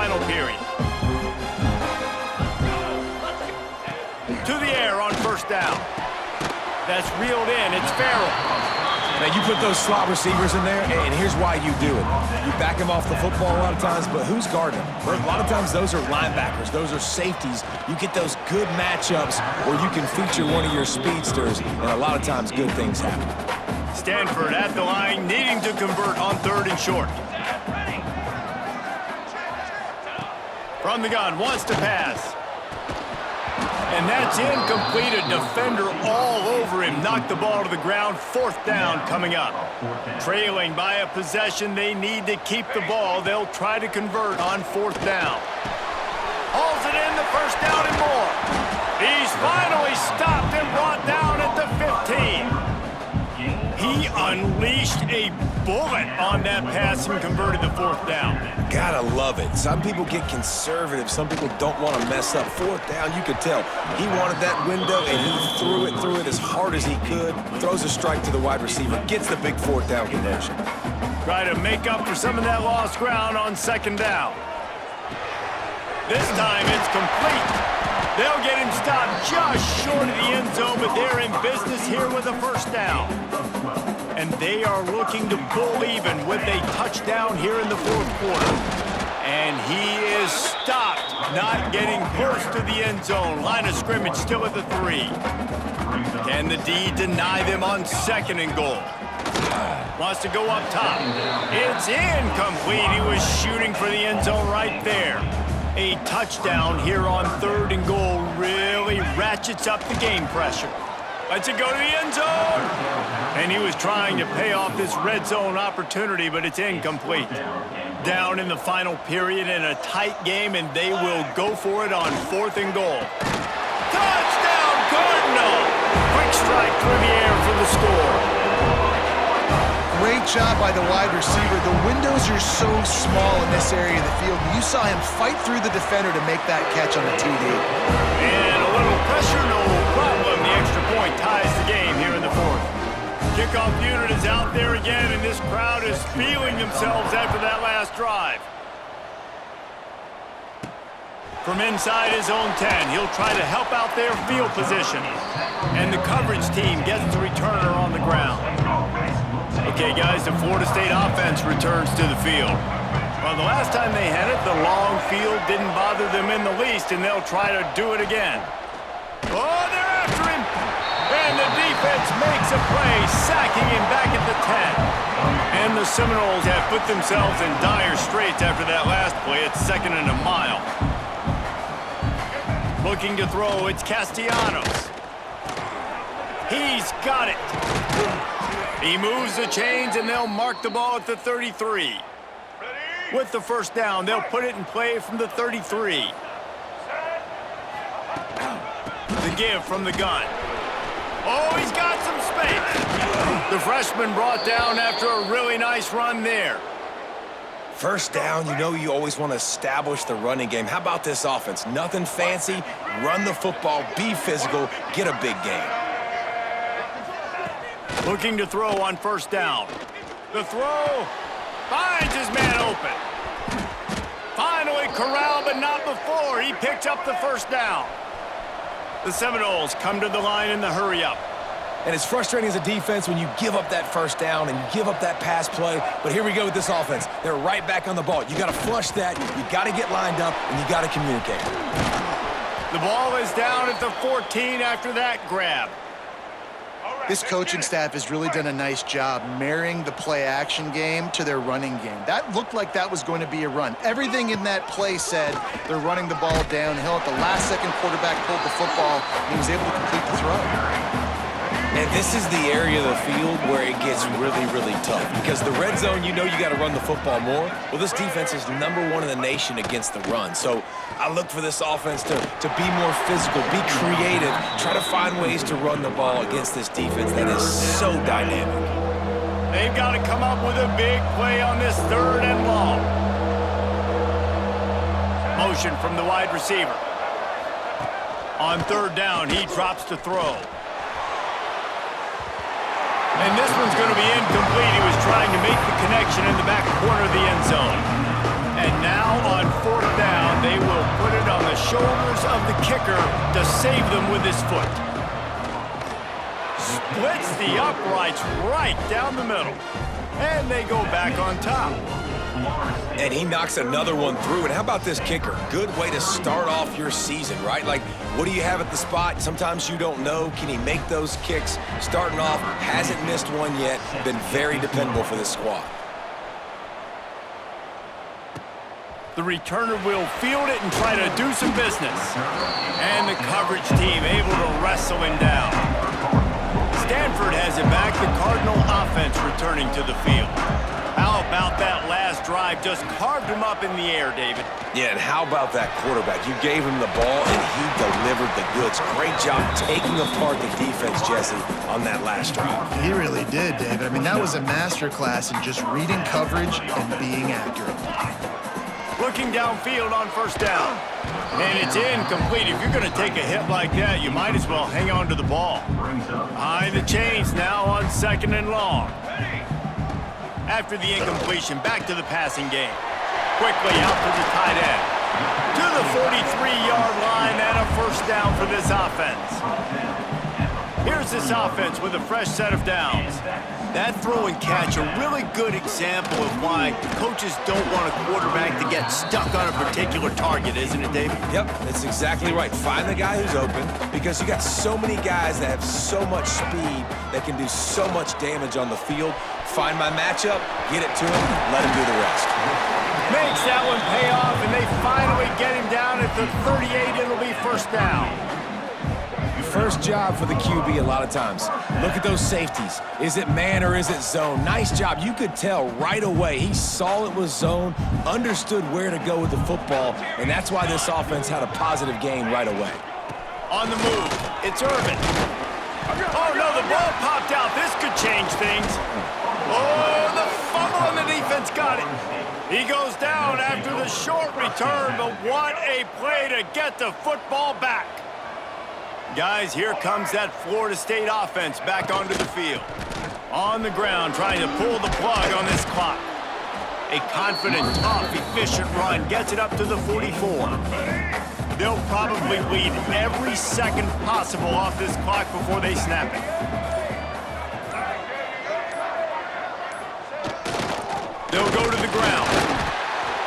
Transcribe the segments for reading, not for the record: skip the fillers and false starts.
final period. To the air on first down. That's reeled in. It's Farrell. Now, you put those slot receivers in there, and here's why you do it. You back them off the football a lot of times, but who's guarding them? Well, a lot of times those are linebackers. Those are safeties. You get those good matchups where you can feature one of your speedsters, and a lot of times good things happen. Stanford at the line, needing to convert on 3rd and short. From the gun, wants to pass. And that's incomplete. A defender all over him. Knocked the ball to the ground. 4th down coming up. Trailing by a possession. They need to keep the ball. They'll try to convert on 4th down. Hauls it in, the 1st down and more. He's finally stopped and brought down at the 15. He unleashed a bullet on that pass and converted the 4th down. Gotta love it. Some people get conservative. Some people don't want to mess up. 4th down, you could tell. He wanted that window, and he threw it as hard as he could. Throws a strike to the wide receiver. Gets the big 4th down conversion. Try to make up for some of that lost ground on 2nd down. This time it's complete. They'll get him stopped just short of the end zone, but they're in business here with a 1st down. And they are looking to pull even with a touchdown here in the 4th quarter. And he is stopped, not getting close to the end zone. Line of scrimmage still at the 3. Can the D deny them on 2nd and goal? Wants to go up top. It's incomplete. He was shooting for the end zone right there. A touchdown here on 3rd and goal really ratchets up the game pressure. Lets it go to the end zone. And he was trying to pay off this red zone opportunity, but it's incomplete. Down in the final period in a tight game, and they will go for it on 4th and goal. Touchdown, Cardinal! Quick strike through the air for the score. Great job by the wide receiver. The windows are so small in this area of the field. You saw him fight through the defender to make that catch on the TD. And a little pressure, no problem. The extra point ties the game here in the 4th. Kickoff unit is out there again, and this crowd is feeling themselves after that last drive. From inside his own 10, he'll try to help out their field position. And the coverage team gets the returner on the ground. Okay, guys, the Florida State offense returns to the field. Well, the last time they had it, the long field didn't bother them in the least, and they'll try to do it again. Oh, they're after him! And the defense makes a play, sacking him back at the 10. And the Seminoles have put themselves in dire straits after that last play. It's 2nd and a mile. Looking to throw, it's Castellanos. He's got it. He moves the chains, and they'll mark the ball at the 33. With the 1st down, they'll put it in play from the 33. The give from the gun. Oh, he's got some space. The freshman brought down after a really nice run there. 1st down, you know you always want to establish the running game. How about this offense? Nothing fancy. Run the football, be physical, get a big gain. Looking to throw on 1st down. The throw finds his man open. Finally corralled, but not before. He picked up the 1st down. The Seminoles come to the line in the hurry-up. And it's frustrating as a defense when you give up that 1st down and you give up that pass play. But here we go with this offense. They're right back on the ball. You got to flush that. You got to get lined up, and you got to communicate. The ball is down at the 14 after that grab. This coaching staff has really done a nice job marrying the play-action game to their running game. That looked like that was going to be a run. Everything in that play said they're running the ball downhill. At the last second, quarterback pulled the football, and he was able to complete the throw. And this is the area of the field where it gets really, really tough. Because the red zone, you know you got to run the football more. Well, this defense is #1 in the nation against the run. So I look for this offense to be more physical, be creative, try to find ways to run the ball against this defense that is so dynamic. They've got to come up with a big play on this 3rd and long. Motion from the wide receiver. On 3rd down, he drops to throw. And this one's going to be incomplete. He was trying to make the connection in the back corner of the end zone. And now on 4th shoulders of the kicker to save them with his foot. Splits the uprights right down the middle. And they go back on top. And he knocks another one through. And how about this kicker? Good way to start off your season, right? Like, what do you have at the spot? Sometimes you don't know. Can he make those kicks? Starting off, hasn't missed one yet. Been very dependable for this squad. The returner will field it and try to do some business. And the coverage team able to wrestle him down. Stanford has it back. The Cardinal offense returning to the field. How about that last drive? Just carved him up in the air, David. Yeah, and how about that quarterback? You gave him the ball, and he delivered the goods. Great job taking apart the defense, Jesse, on that last drive. He really did, David. I mean, that was a masterclass in just reading coverage and being accurate. Looking downfield on first down. And it's incomplete. If you're going to take a hit like that, you might as well hang on to the ball. Behind the chains now on 2nd and long. After the incompletion, back to the passing game. Quickly out to the tight end. To the 43-yard line and a first down for this offense. Here's this offense with a fresh set of downs. That throw and catch, a really good example of why coaches don't want a quarterback to get stuck on a particular target, isn't it, David? Yep, that's exactly right. Find the guy who's open, because you got so many guys that have so much speed that can do so much damage on the field. Find my matchup, get it to him, let him do the rest. Makes that one pay off, and they finally get him down at the 38. It'll be first down. First job for the QB a lot of times. Look at those safeties. Is it man or is it zone? Nice job. You could tell right away. He saw it was zone, understood where to go with the football, and that's why this offense had a positive gain right away. On the move, it's Irvin. Oh, no, the ball popped out. This could change things. Oh, the fumble on the defense got it. He goes down after the short return, but what a play to get the football back. Guys, here comes that Florida State offense back onto the field. On the ground, trying to pull the plug on this clock. A confident, tough, efficient run gets it up to the 44. They'll probably bleed every second possible off this clock before they snap it. They'll go to the ground.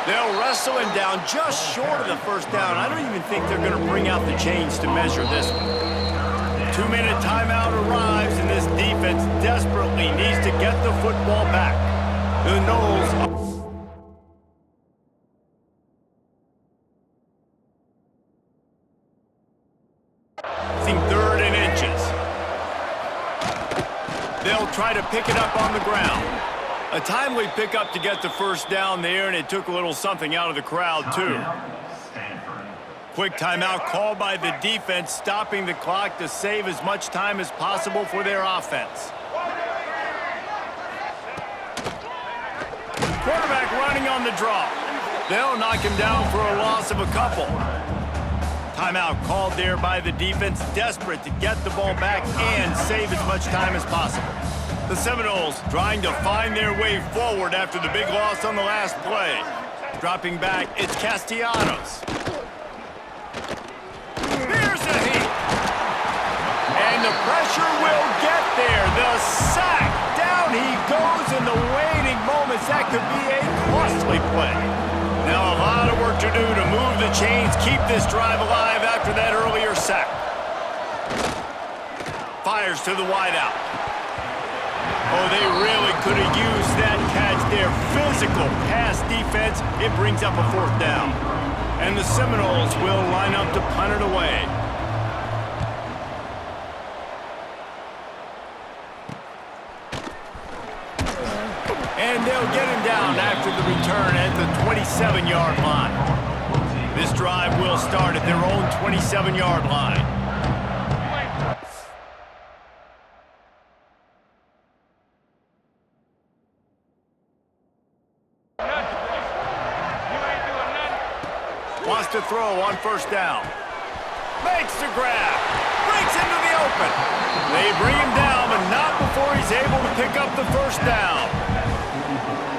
They'll wrestle him down just short of the first down. I don't even think they're going to bring out the chains to measure this one. 2-minute timeout arrives, and this defense desperately needs to get the football back. The Noles... third and inches. They'll try to pick it up on the ground. A timely pickup to get the first down there, and it took a little something out of the crowd, too. Quick timeout called by the defense, stopping the clock to save as much time as possible for their offense. Quarterback running on the draw. They'll knock him down for a loss of a couple. Timeout called there by the defense, desperate to get the ball back and save as much time as possible. The Seminoles trying to find their way forward after the big loss on the last play. Dropping back, it's Castellanos. There's a hit. And the pressure will get there. The sack. Down he goes in the waiting moments. That could be a costly play. Now a lot of work to do to move the chains, keep this drive alive after that earlier sack. Fires to the wideout. Oh, they really could have used that catch there. Physical pass defense. It brings up a fourth down. And the Seminoles will line up to punt it away. And they'll get him down after the return at the 27-yard line. This drive will start at their own 27-yard line. Wants to throw on first down. Makes the grab. Breaks into the open. They bring him down, but not before he's able to pick up the first down.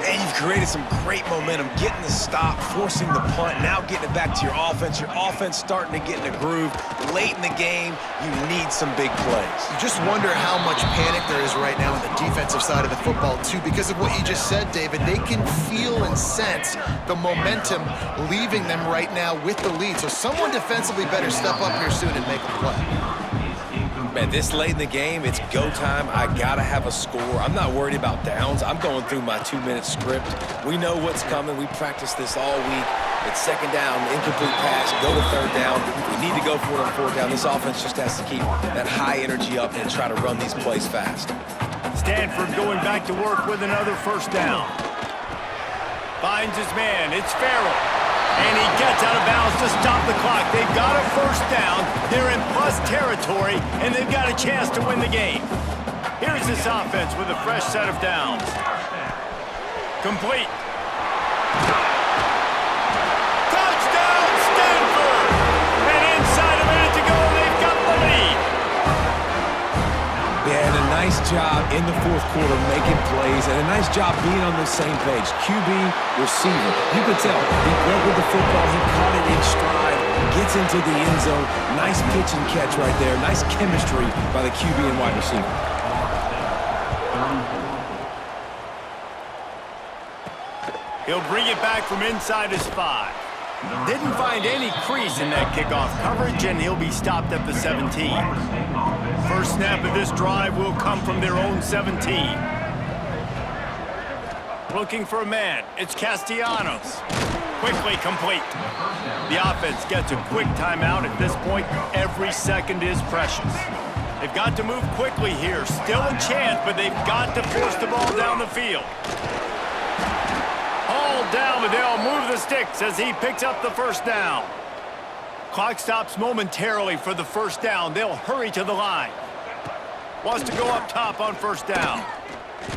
And you've created some great momentum, getting the stop, forcing the punt, now getting it back to your offense. Your offense starting to get in a groove. Late in the game, you need some big plays. You just wonder how much panic there is right now on the defensive side of the football, too, because of what you just said, David. They can feel and sense the momentum leaving them right now with the lead. So someone defensively better step up here soon and make a play. Man, this late in the game, it's go time. I gotta have a score. I'm not worried about downs. I'm going through my 2-minute script. We know what's coming. We practiced this all week. It's second down, incomplete pass, go to third down. We need to go for it on fourth down. This offense just has to keep that high energy up and try to run these plays fast. Stanford going back to work with another first down. Finds his man. It's Farrell. And he gets out of bounds to stop the clock. They've got a first down. They're in plus territory, and they've got a chance to win the game. Here's this offense with a fresh set of downs. Complete. Touchdown, Stanford! And inside a minute to go, they've got the lead. Yeah, and a nice job in the fourth quarter making plays, and a nice job being on the same page. QB, receiver. You could tell he broke with the football. He caught it in stride, gets into the end zone. Nice pitch and catch right there. Nice chemistry by the QB and wide receiver. He'll bring it back from inside his 5. Didn't find any crease in that kickoff coverage, and he'll be stopped at the 17. First snap of this drive will come from their own 17. Looking for a man. It's Castellanos. Quickly complete. The offense gets a quick timeout at this point. Every second is precious. They've got to move quickly here. Still a chance, but they've got to force the ball down the field. Hauled down, but they'll move the sticks as he picks up the first down. Clock stops momentarily for the first down. They'll hurry to the line. Wants to go up top on first down.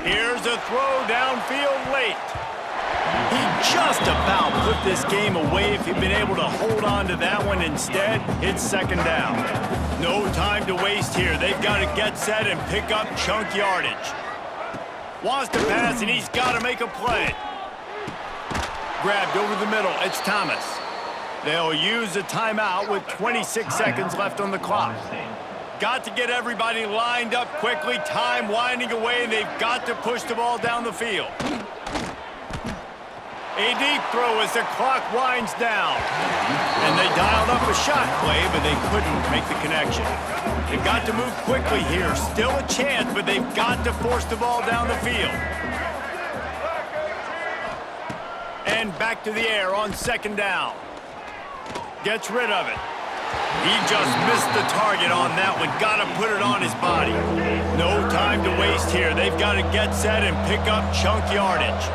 Here's a throw downfield late. He just about put this game away if he'd been able to hold on to that one. Instead, it's second down. No time to waste here. They've got to get set and pick up chunk yardage. Wants to pass, and he's got to make a play. Grabbed over the middle. It's Thomas. They'll use a timeout with 26 seconds left on the clock. Got to get everybody lined up quickly. Time winding away, and they've got to push the ball down the field. A deep throw as the clock winds down. And they dialed up a shot play, but they couldn't make the connection. They've got to move quickly here. Still a chance, but they've got to force the ball down the field. And back to the air on second down. Gets rid of it. He just missed the target on that one. Got to put it on his body. No time to waste here. They've got to get set and pick up chunk yardage.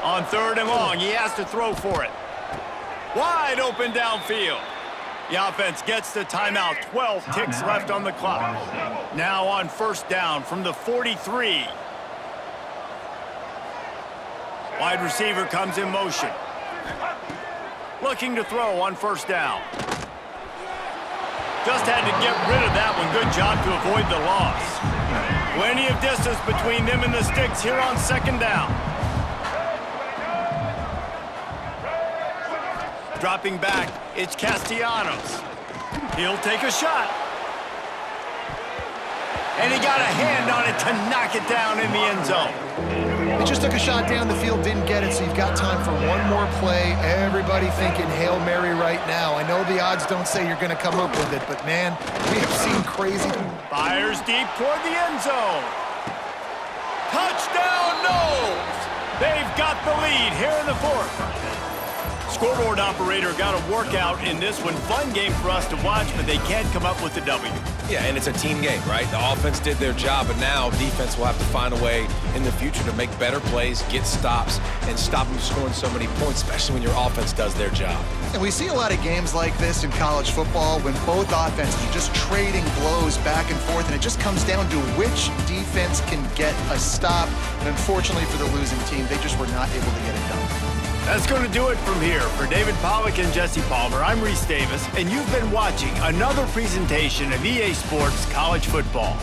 On third and long, he has to throw for it. Wide open downfield. The offense gets the timeout. 12 ticks left on the clock. Now on first down from the 43. Wide receiver comes in motion. Looking to throw on first down. Just had to get rid of that one. Good job to avoid the loss. Plenty of distance between them and the sticks here on second down. Dropping back, it's Castellanos. He'll take a shot. And he got a hand on it to knock it down in the end zone. He just took a shot down the field, didn't get it, so you've got time for one more play. Everybody thinking Hail Mary right now. I know the odds don't say you're going to come up with it, but man, we have seen crazy. Fires deep toward the end zone. Touchdown, Knowles! They've got the lead here in the fourth. Scoreboard operator got a workout in this one. Fun game for us to watch, but they can't come up with the W. Yeah, and it's a team game, right? The offense did their job, but now defense will have to find a way in the future to make better plays, get stops, and stop them scoring so many points, especially when your offense does their job. And we see a lot of games like this in college football when both offenses are just trading blows back and forth, and it just comes down to which defense can get a stop. And unfortunately for the losing team, they just were not able to get it done. That's going to do it from here. For David Pollack and Jesse Palmer, I'm Reese Davis, and you've been watching another presentation of EA Sports College Football.